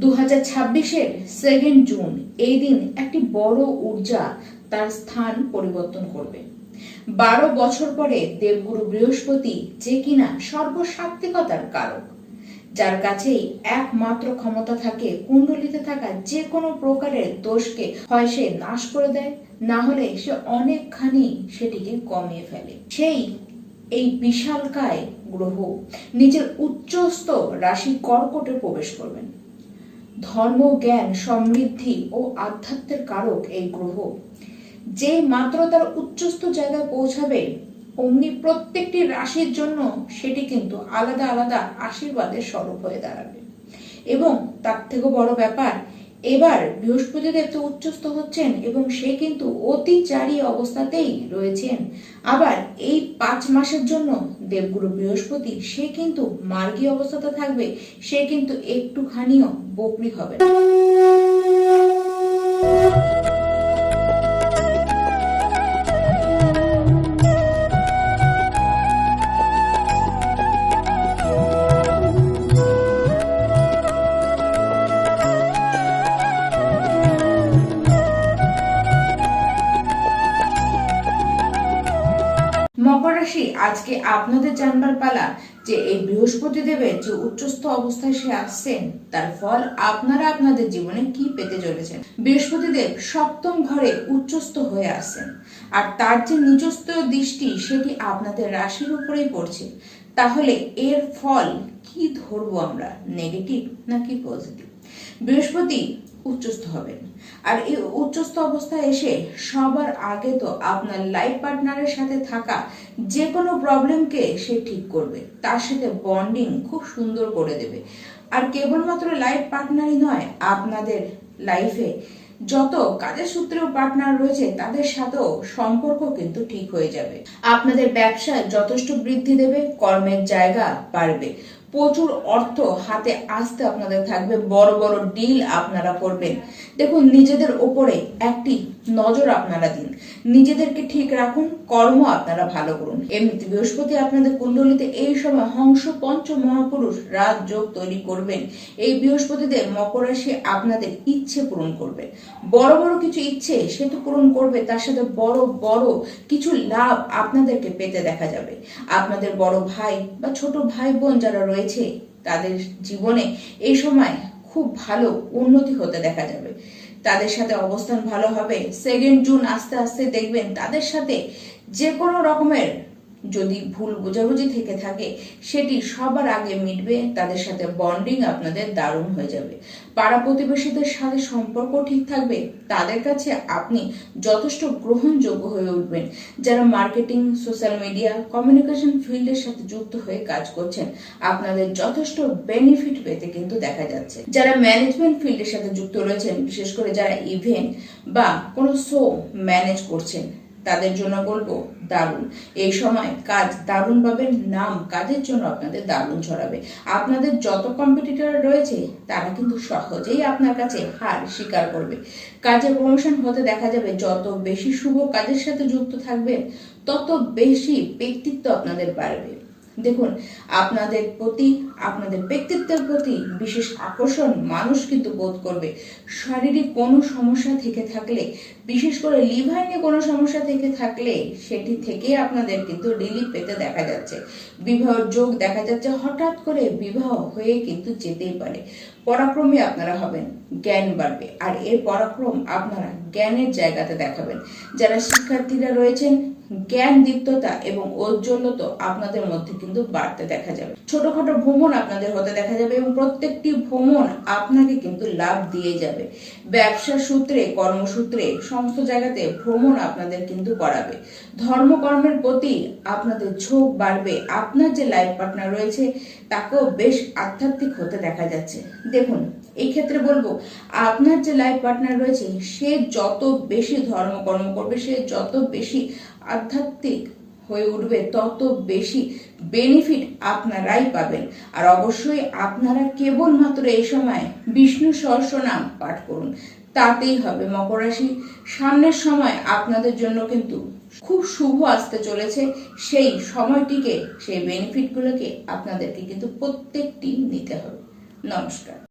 2026-এর 2 June এই দিন একটি বড় ঊর্জা তার স্থান পরিবর্তন করবে। 12 বছর পরে দেবগুরু বৃহস্পতি, যে কিনা সর্বসাত্ত্বিকতার কারক, যার কাছেই একমাত্র ক্ষমতা থাকে কুণ্ডলিতে থাকা যে কোনো প্রকারের দোষকে হয় সে নাশ করে দেয়, না হলে সে অনেকখানি সেটিকে কমিয়ে ফেলে। সেই এই বিশালকায় গ্রহ নিজের উচ্চস্থ রাশি কর্কটে প্রবেশ করবেন। ধর্ম, জ্ঞান, সমৃদ্ধি ও আধ্যাত্মের কারক এই গ্রহ যে মাত্র তার উচ্চস্থ জায়গায় পৌঁছাবে, অমনি প্রত্যেকটি রাশির জন্য সেটি কিন্তু আলাদা আলাদা আশীর্বাদের স্বরূপ হয়ে দাঁড়াবে। এবং তার থেকেও বড় ব্যাপার, এবার বৃহস্পতি দেব তো উচ্চস্থ হচ্ছেন এবং সে কিন্তু অতিচারী অবস্থাতেই রয়েছেন। আবার এই 5 মাসের জন্য দেবগুরু বৃহস্পতি সে কিন্তু মার্গী অবস্থাতে থাকবে, সে কিন্তু একটুখানিও বকরি হবে না। মকর রাশি, আজকে আপনাদের জানবার পালা যে এই বৃহস্পতি দেবের যে উচ্চস্থ অবস্থায় সে আসছেন, তার ফল আপনারা আপনাদের জীবনে কি পেতে চলেছেন। বৃহস্পতি দেব সপ্তম ঘরে উচ্চস্থ হয়ে আসছেন, আর তার যে নিজস্ব দৃষ্টি সেটি আপনাদের রাশির উপরেই পড়ছে। তাহলে এর ফল কি ধরবো আমরা, নেগেটিভ নাকি পজিটিভ? বৃহস্পতি উচ্চস্থ হবেন, আর এই উচ্চস্থ অবস্থায় এসে সবার আগে তো আপনার লাইফ পার্টনারের সাথে থাকা যে কোনো প্রবলেমকে সে ঠিক করবে, তার সাথে বন্ডিং খুব সুন্দর করে দেবে। আর কেবলমাত্র লাইফ পার্টনারই নয়, আপনাদের লাইফে যত কাজের সূত্রেও পার্টনার রয়েছে তাদের সাথেও সম্পর্ক কিন্তু ঠিক হয়ে যাবে। আপনাদের ব্যবসায় যথেষ্ট বৃদ্ধি দেবে, কর্মের জায়গা বাড়বে, প্রচুর অর্থ হাতে আসতে আপনাদের থাকবে, বড় বড় ডিল আপনারা করবেন। দেখুন, নিজেদের ওপরে একটি নজর আপনারা দিন, নিজেদেরকে ঠিক রাখুন, কর্ম আপনারা ভালো করুন। এমনিতে বৃহস্পতি আপনাদের কুণ্ডলিতে এই সময় হংস পঞ্চ মহাপুরুষ রাজযোগ তৈরি করবেন। এই বৃহস্পতিদের মকর রাশি আপনাদের ইচ্ছে পূরণ করবে, বড় বড় কিছু ইচ্ছে সে তো পূরণ করবে, তার সাথে বড় বড় কিছু লাভ আপনাদেরকে পেতে দেখা যাবে। আপনাদের বড় ভাই বা ছোট ভাই বোন যারা রয়েছে, তাদের জীবনে এই সময় খুব ভালো উন্নতি হতে দেখা যাবে, তাদের সাথে অবস্থান ভালো হবে। 2 জুন আস্তে আস্তে দেখবেন তাদের সাথে যে কোনো রকমের যদি ভুল বোঝাবুঝি থেকে থাকে সেটি সবার আগে মিটবে, তাদের সাথে বন্ডিং আপনাদের দারুণ হয়ে যাবে। পাড়া প্রতিবেশীদের সাথে সম্পর্ক ঠিক থাকবে, তাদের কাছে আপনি যথেষ্ট গ্রহণযোগ্য হয়ে উঠবেন। যারা মার্কেটিং, সোশ্যাল মিডিয়া, কমিউনিকেশন ফিল্ডের সাথে যুক্ত হয়ে কাজ করছেন, আপনাদের যথেষ্ট বেনিফিট পেতে কিন্তু দেখা যাচ্ছে। যারা ম্যানেজমেন্ট ফিল্ডের সাথে যুক্ত রয়েছেন, বিশেষ করে যারা ইভেন্ট বা কোনো শো ম্যানেজ করছেন, তাদের জন্য বলবো দারুণ এই সময় কাজ দারুণ পাবেন, নাম কাজের জন্য আপনাদের দারুণ ছড়াবে। আপনাদের যত কম্পিটিটর রয়েছে তারা কিন্তু সহজেই আপনার কাছে হার স্বীকার করবে। কাজে প্রমোশন হতে দেখা যাবে, যত বেশি শুভ কাজের সাথে যুক্ত থাকবেন তত বেশি ব্যক্তিত্ব আপনাদের বাড়বে। দেখুন, আপনাদের প্রতি, আপনাদের ব্যক্তিত্বের প্রতি বিশেষ আকর্ষণ মানুষ কিন্তু বোধ করবে। শারীরিক কোনো সমস্যা থেকে থাকলে, বিশেষ করে লিভার নিয়ে কোনো সমস্যা থেকে থাকলে সেটি থেকে আপনাদের কিন্তু রিলিফ পেতে দেখা যাচ্ছে। বিবাহ যোগ দেখা যাচ্ছে, হঠাৎ করে বিবাহ হয়ে কিন্তু যেতেই পারে। পরাক্রমী আপনারা হবেন, জ্ঞান বাড়বে, আর এর পরাক্রম আপনারা জ্ঞানের জায়গাতে দেখাবেন। যারা শিক্ষার্থীরা রয়েছেন, জ্ঞান, দীপ্ততা এবং ঔজ্জ্বল্যতা আপনাদের মধ্যে কিন্তু বাড়তে দেখা যাবে। ছোটখাটো ভ্রমণ আপনাদের হতে দেখা যাবে এবং প্রত্যেকটি ভ্রমণ আপনাকে কিন্তু লাভ দিয়ে যাবে। ব্যবসা সূত্রে, কর্মসূত্রে সমস্ত জায়গাতে ভ্রমণ আপনাদের কিন্তু করাবে। ধর্মকর্মের প্রতি আপনাদের ঝোঁক বাড়বে। আপনার যে লাইফ পার্টনার রয়েছে তাকেও বেশ আধ্যাত্মিক হতে দেখা যাচ্ছে। দেখুন, এই ক্ষেত্রে বলবো, আপনার যে লাইফ পার্টনার রয়েছে সে যত বেশি ধর্মকর্ম করবে, সে যত বেশি আধ্যাত্মিক হয়ে উঠবে, তত বেশি বেনিফিট আপনারাই পাবেন। আর অবশ্যই আপনারা কেবলমাত্র এই সময় বিষ্ণু সহস্রনাম পাঠ করুন, তাতেই হবে। মকর রাশি, সামনের সময় আপনাদের জন্য কিন্তু খুব শুভ আসতে চলেছে। সেই সময়টিকে, সেই বেনিফিটগুলোকে আপনাদেরকে কিন্তু প্রত্যেকটি নিতে হবে। নমস্কার।